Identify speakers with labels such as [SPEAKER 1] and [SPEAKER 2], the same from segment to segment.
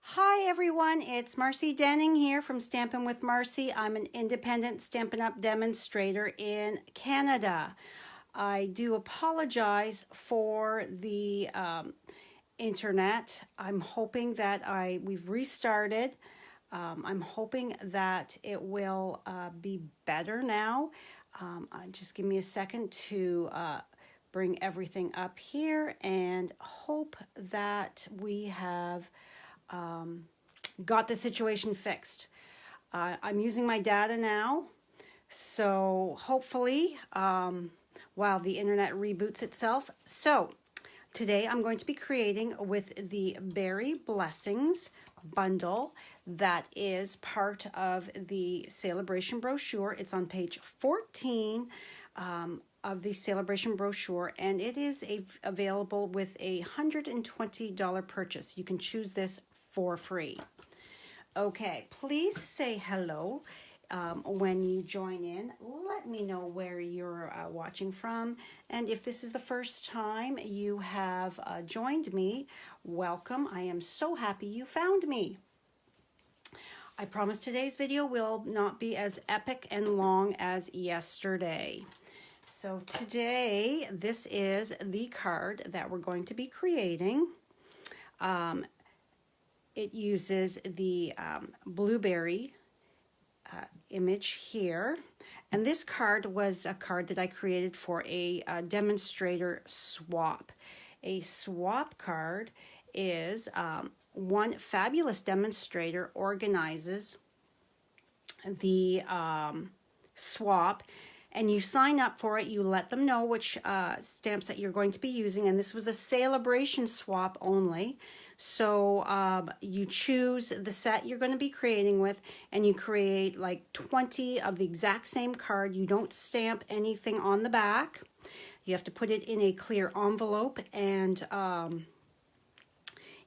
[SPEAKER 1] Hi everyone, it's Marcy Denning here from Stampin' with Marcy. I'm an independent Stampin' Up! Demonstrator in Canada. I do apologize for the internet. I'm hoping that we've restarted. I'm hoping that it will be better now. Just give me a second to bring everything up here and hope that we have got the situation fixed. I'm using my data now, so hopefully while the internet reboots itself. So today I'm going to be creating with the Berry Blessings bundle that is part of the Celebration brochure. It's on page 14 of the Celebration brochure, and it is available with a $120 purchase. You can choose this for free. Okay, please say hello when you join in. Let me know where you're watching from, and if this is the first time you have joined me, welcome. I am so happy you found me. I promise today's video will not be as epic and long as yesterday. So today, this is the card that we're going to be creating. It uses the blueberry image here. And this card was a card that I created for a demonstrator swap. A swap card is one fabulous demonstrator organizes the swap, and you sign up for it. You let them know which stamps that you're going to be using, and this was a celebration swap only. So you choose the set you're going to be creating with, and you create like 20 of the exact same card. You don't stamp anything on the back. You have to put it in a clear envelope and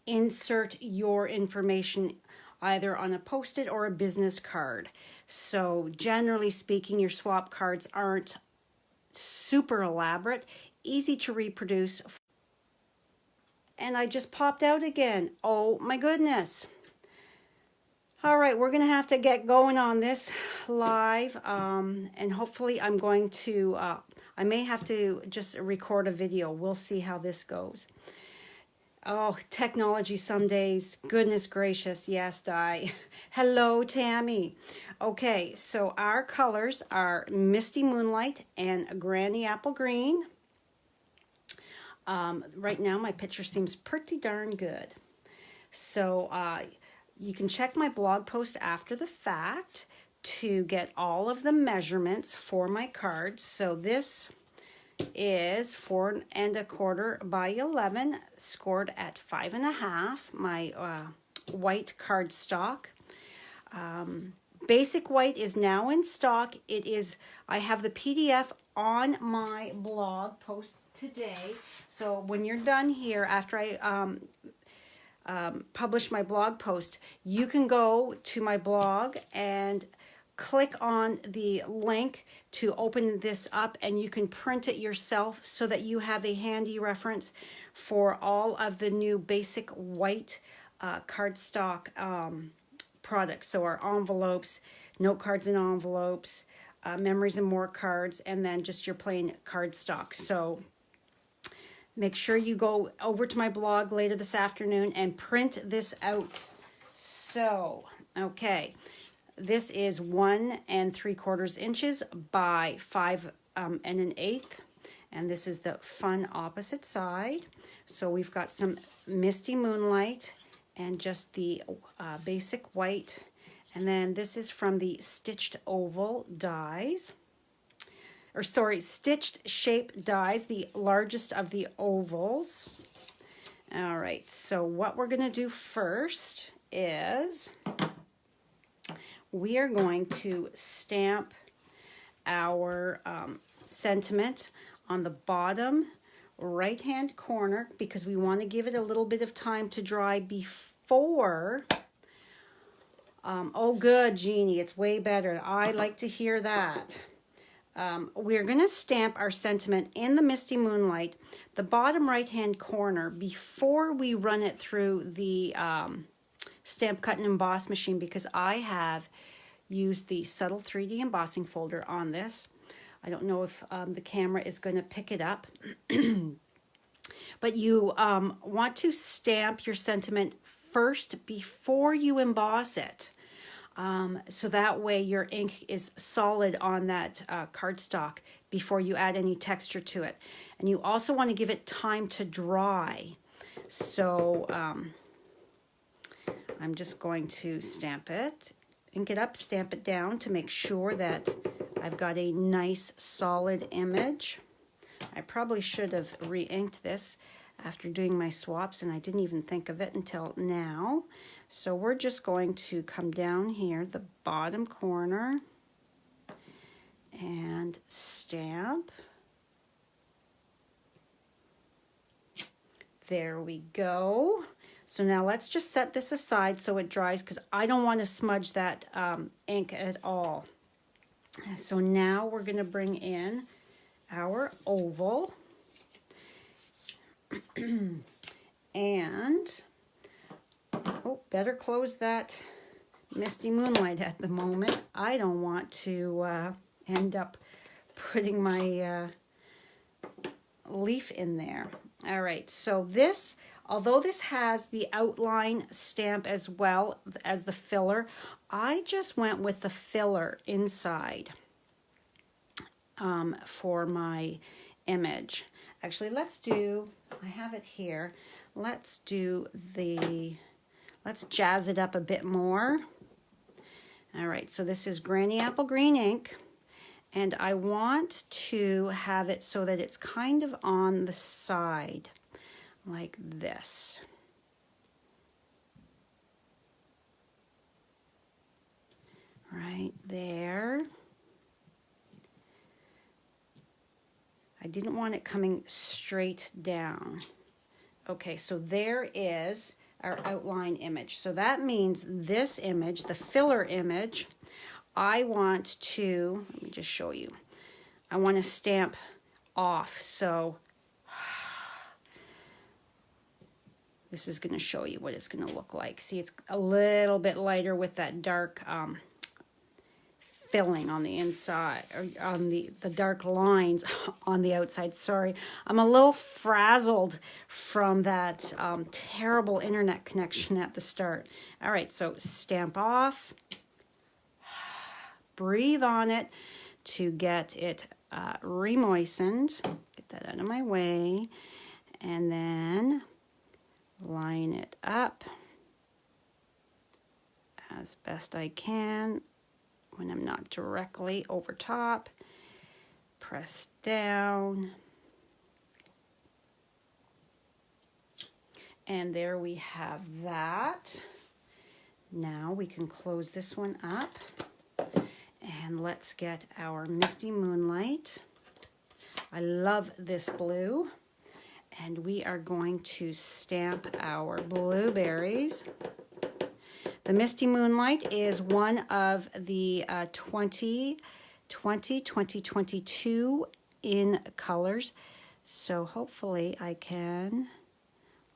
[SPEAKER 1] insert your information either on a Post-it or a business card. So generally speaking, your swap cards aren't super elaborate, easy to reproduce. And I just popped out again. Oh my goodness. All right, we're gonna have to get going on this live, and hopefully I'm going to, I may have to just record a video. We'll see how this goes. Oh, technology some days. Goodness gracious, yes, Di. Hello, Tammy. Okay, so our colors are Misty Moonlight and Granny Apple Green. Right now, my picture seems pretty darn good. So you can check my blog post after the fact to get all of the measurements for my cards. So this is 4 1/4 by 11, scored at 5.5. My white cardstock. Basic white is now in stock. It is. I have the PDF on my blog post today. So when you're done here, after I publish my blog post, you can go to my blog and click on the link to open this up, and you can print it yourself so that you have a handy reference for all of the new basic white cardstock products. So our envelopes, note cards and envelopes, memories and more cards, and then just your plain cardstock. So make sure you go over to my blog later this afternoon and print this out. So, okay. This is 1 3/4 inches by 5 1/8, and this is the fun opposite side. So we've got some Misty Moonlight and just the basic white, and then this is from the Stitched Oval dies, or sorry, Stitched Shape dies, the largest of the ovals. All right, so what we're gonna do first is we are going to stamp our sentiment on the bottom right-hand corner because we want to give it a little bit of time to dry before. Oh, good, Jeannie. It's way better. I like to hear that. We're going to stamp our sentiment in the Misty Moonlight, the bottom right-hand corner, before we run it through the stamp, cut, and emboss machine because I have used the Subtle 3D embossing folder on this. I don't know if the camera is going to pick it up. But you want to stamp your sentiment first before you emboss it. So that way your ink is solid on that cardstock before you add any texture to it. And you also want to give it time to dry. So I'm just going to stamp it, ink it up, stamp it down to make sure that I've got a nice solid image. I probably should have re-inked this after doing my swaps, and I didn't even think of it until now. So we're just going to come down here, the bottom corner, and stamp. There we go. So now let's just set this aside so it dries because I don't want to smudge that ink at all. So now we're going to bring in our oval. And, oh, better close that Misty Moonlight at the moment. I don't want to end up putting my leaf in there. All right, so this, although this has the outline stamp as well as the filler, I just went with the filler inside for my image. Actually, let's do, I have it here. Let's do the, let's jazz it up a bit more. All right, so this is Granny Apple Green ink, and I want to have it so that it's kind of on the side, like this. Right there. I didn't want it coming straight down. Okay, so there is our outline image. So that means this image, the filler image, I want to, let me just show you. I want to stamp off. So this is going to show you what it's going to look like. See, it's a little bit lighter with that dark filling on the inside, or on the dark lines on the outside. Sorry, I'm a little frazzled from that terrible internet connection at the start. All right, so stamp off, breathe on it to get it re-moistened. Get that out of my way, and then line it up as best I can when I'm not directly over top. Press down. And there we have that. Now we can close this one up. And let's get our Misty Moonlight. I love this blue. And we are going to stamp our blueberries. The Misty Moonlight is one of the 2022 in colors. So hopefully I can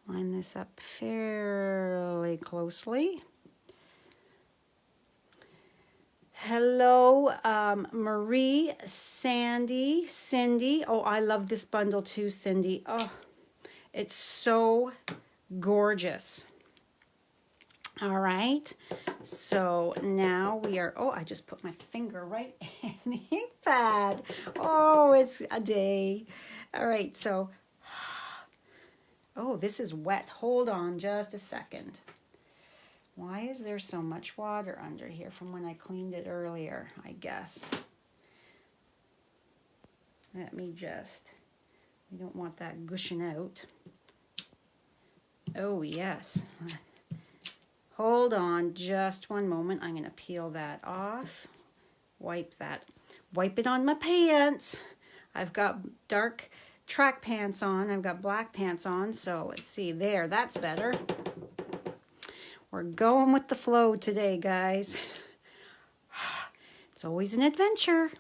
[SPEAKER 1] line this up fairly closely. Hello, Marie, Sandy, Cindy. Oh, I love this bundle too, Cindy. Oh, it's so gorgeous. All right, so now we are, oh, I just put my finger right in the ink pad. Oh, it's a day. All right, so, oh, this is wet. Hold on just a second. Why is there so much water under here from when I cleaned it earlier, I guess? Let me just, we don't want that gushing out. Oh, yes. Hold on just one moment. I'm going to peel that off. Wipe it on my pants. I've got dark track pants on. I've got black pants on. So let's see there. That's better. We're going with the flow today, guys. It's always an adventure.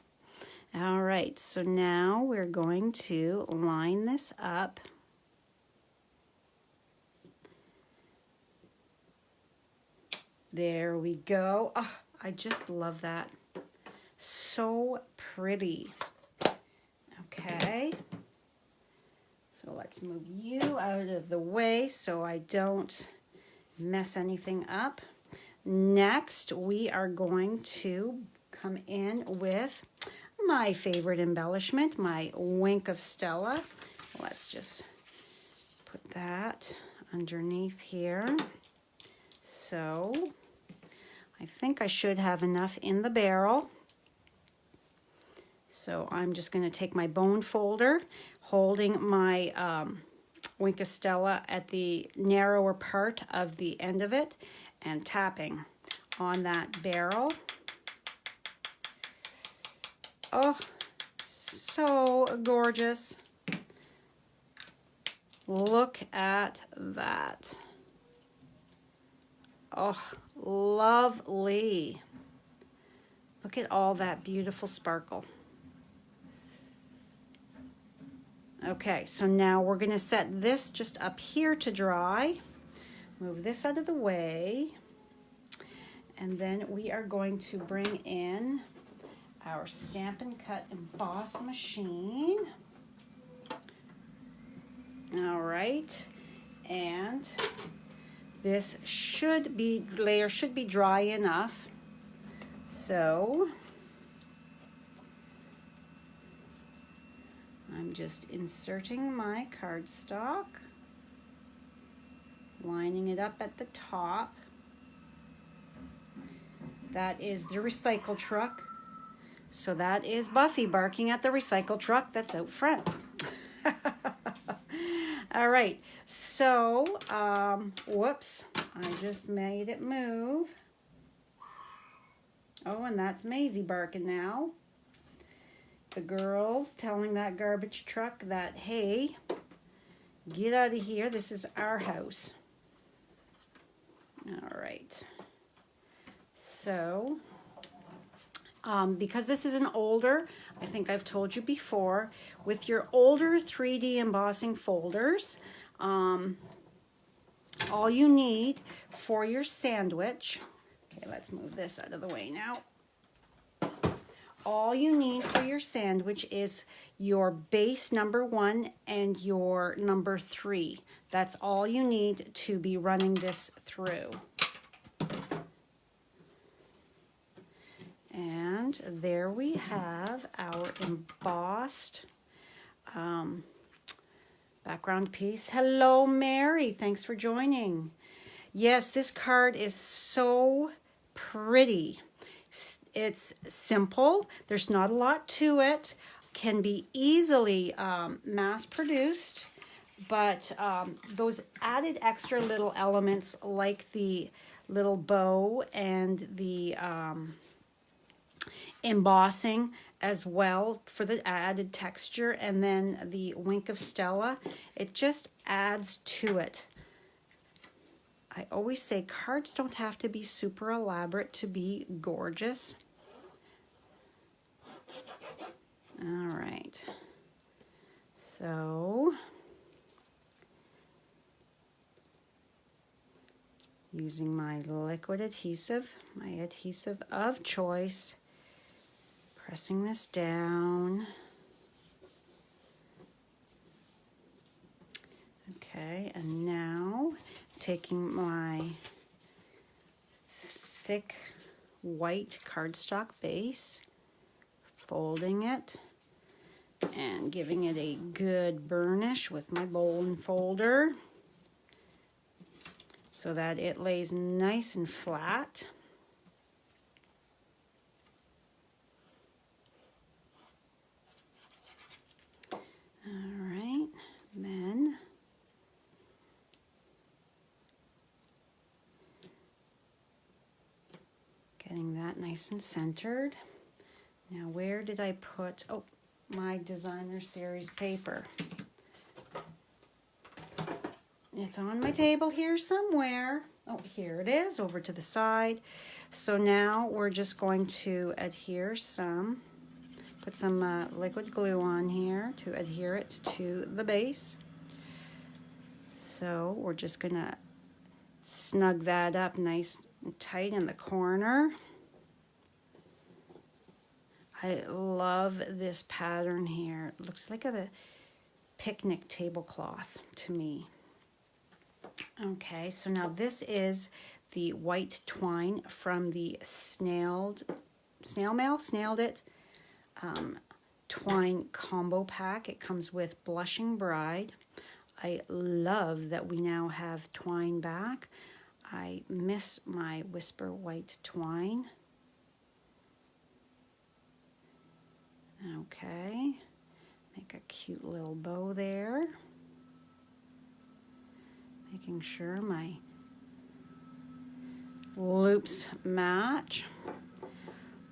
[SPEAKER 1] All right. So now we're going to line this up. There we go. Oh, I just love that. So pretty. Okay. So let's move you out of the way so I don't mess anything up. Next, we are going to come in with my favorite embellishment, my Wink of Stella. Let's just put that underneath here. So I think I should have enough in the barrel. So I'm just going to take my bone folder, holding my Wink of Stella at the narrower part of the end of it, and tapping on that barrel. Oh, so gorgeous. Look at that. Oh, lovely. Look at all that beautiful sparkle. Okay, so now we're going to set this just up here to dry. Move this out of the way. And then we are going to bring in our Stampin' Cut Emboss machine. All right. And this layer should be dry enough. So I'm just inserting my cardstock, lining it up at the top. That is the recycle truck. So that is Buffy barking at the recycle truck that's out front. All right, so, whoops, I just made it move. Oh, and that's Maisie barking now. The girls telling that garbage truck that, hey, get out of here, this is our house. All right. So, because this is an older, I think I've told you before, with your older 3D embossing folders, all you need for your sandwich, okay, let's move this out of the way now. All you need for your sandwich is your base number 1 and your number 3. That's all you need to be running this through. And there we have our embossed background piece. Hello, Mary. Thanks for joining. Yes, this card is so pretty. It's simple. There's not a lot to it. Can be easily mass-produced, but those added extra little elements like the little bow and the embossing as well for the added texture, and then the Wink of Stella, it just adds to it. I always say cards don't have to be super elaborate to be gorgeous. All right, so using my liquid adhesive, my adhesive of choice, pressing this down. Okay, and now taking my thick white cardstock base, folding it, and giving it a good burnish with my bone folder so that it lays nice and flat. All right, then getting that nice and centered. Now where did I put, oh, my designer series paper. It's on my table here somewhere. Oh, here it is, over to the side. So now we're just going to adhere some, put some liquid glue on here to adhere it to the base. So we're just gonna snug that up nice and tight in the corner. I love this pattern here. It looks like a picnic tablecloth to me. Okay, so now this is the white twine from the snailed it twine combo pack. It comes with Blushing Bride. I love that we now have twine back. I miss my Whisper white twine. Okay, make a cute little bow there. Making sure my loops match.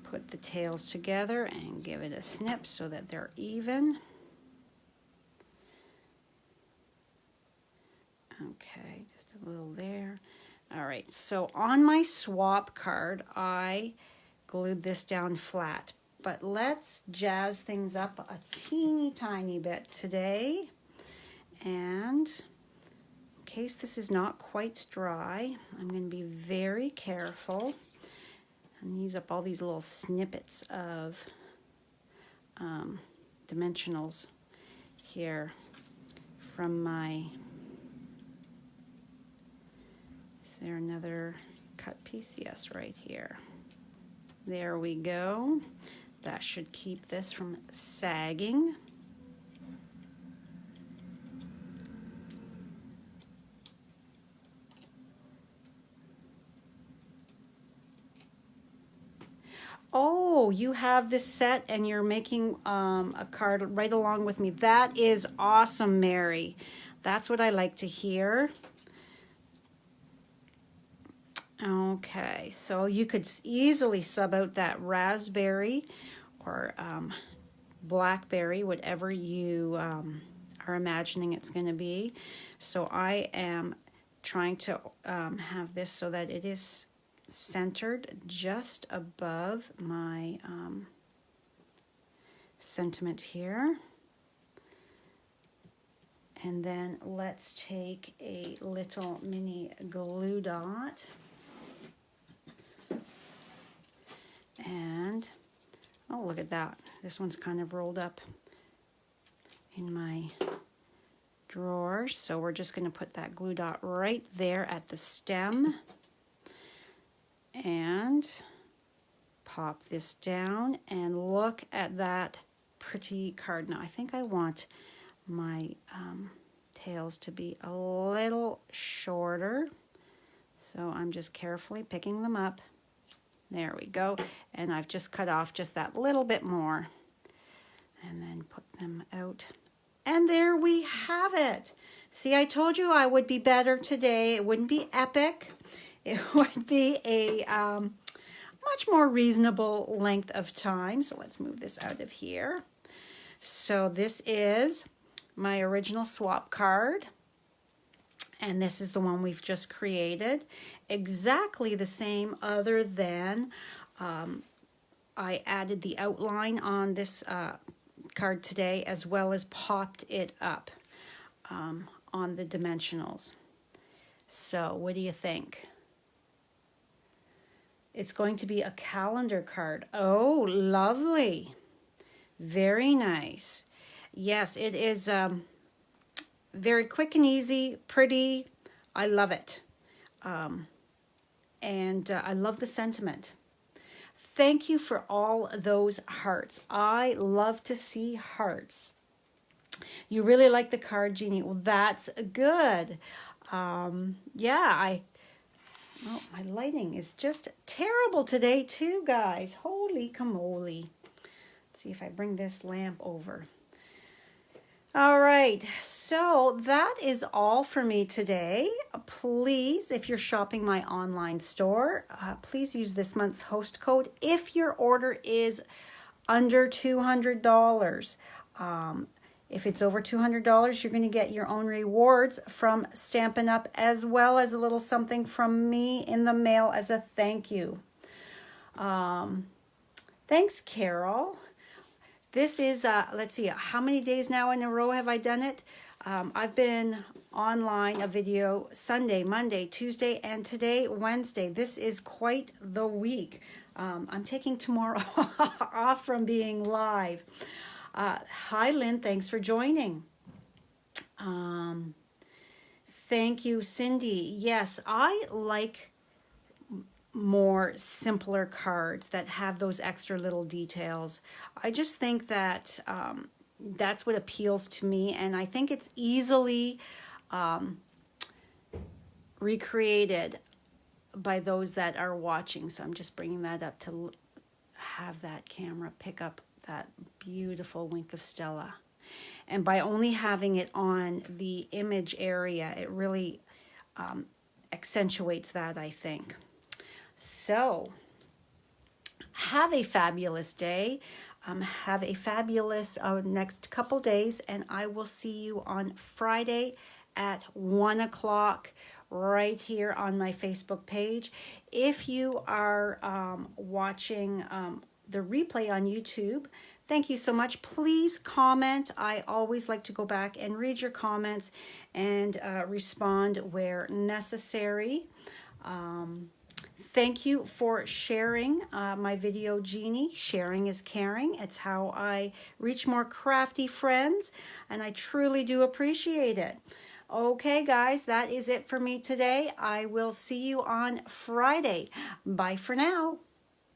[SPEAKER 1] Put the tails together and give it a snip so that they're even. Okay, just a little there. All right, so on my swap card, I glued this down flat. But let's jazz things up a teeny tiny bit today. And in case this is not quite dry, I'm going to be very careful and use up all these little snippets of dimensionals here from my, is there another cut piece? Yes, right here. There we go. That should keep this from sagging. Oh, you have this set and you're making a card right along with me. That is awesome, Mary. That's what I like to hear. Okay, so you could easily sub out that raspberry or blackberry, whatever you are imagining it's going to be. So I am trying to have this so that it is centered just above my sentiment here. And then let's take a little mini glue dot and oh, look at that. This one's kind of rolled up in my drawer. So we're just going to put that glue dot right there at the stem and pop this down, and look at that pretty card. Now I think I want my tails to be a little shorter, so I'm just carefully picking them up. There we go, and I've just cut off just that little bit more and then put them out, and there we have it. See, I told you I would be better today. It wouldn't be epic. It would be a much more reasonable length of time. So let's move this out of here. So this is my original swap card, and this is the one we've just created. Exactly the same, other than I added the outline on this card today, as well as popped it up on the dimensionals. So what do you think? It's going to be a calendar card. Oh, lovely. Very nice. Yes, it is very quick and easy, pretty. I love it. And I love the sentiment. Thank you for all those hearts. I love to see hearts. You really like the card, Jeannie. Well, that's good. Yeah, oh, my lighting is just terrible today too, guys. Holy camole. Let's see if I bring this lamp over. All right, so that is all for me today. Please, if you're shopping my online store, please use this month's host code if your order is under $200. If it's over $200, you're going to get your own rewards from Stampin' Up, as well as a little something from me in the mail as a thank you. Thanks, Carol. This is, let's see, how many days now in a row have I done it? I've been online a video Sunday, Monday, Tuesday, and today, Wednesday. This is quite the week. I'm taking tomorrow off from being live. Hi, Lynn. Thanks for joining. Thank you, Cindy. Yes, I like more simpler cards that have those extra little details. I just think that that's what appeals to me, and I think it's easily recreated by those that are watching. So I'm just bringing that up to have that camera pick up that beautiful Wink of Stella. And by only having it on the image area, it really accentuates that, I think. So, have a fabulous day. Have a fabulous next couple days, and I will see you on Friday at 1 o'clock right here on my Facebook page. If you are watching the replay on YouTube, thank you so much. Please comment. I always like to go back and read your comments and respond where necessary. Thank you for sharing my video, Jeannie. Sharing is caring. It's how I reach more crafty friends, and I truly do appreciate it. Okay, guys, that is it for me today. I will see you on Friday. Bye for now.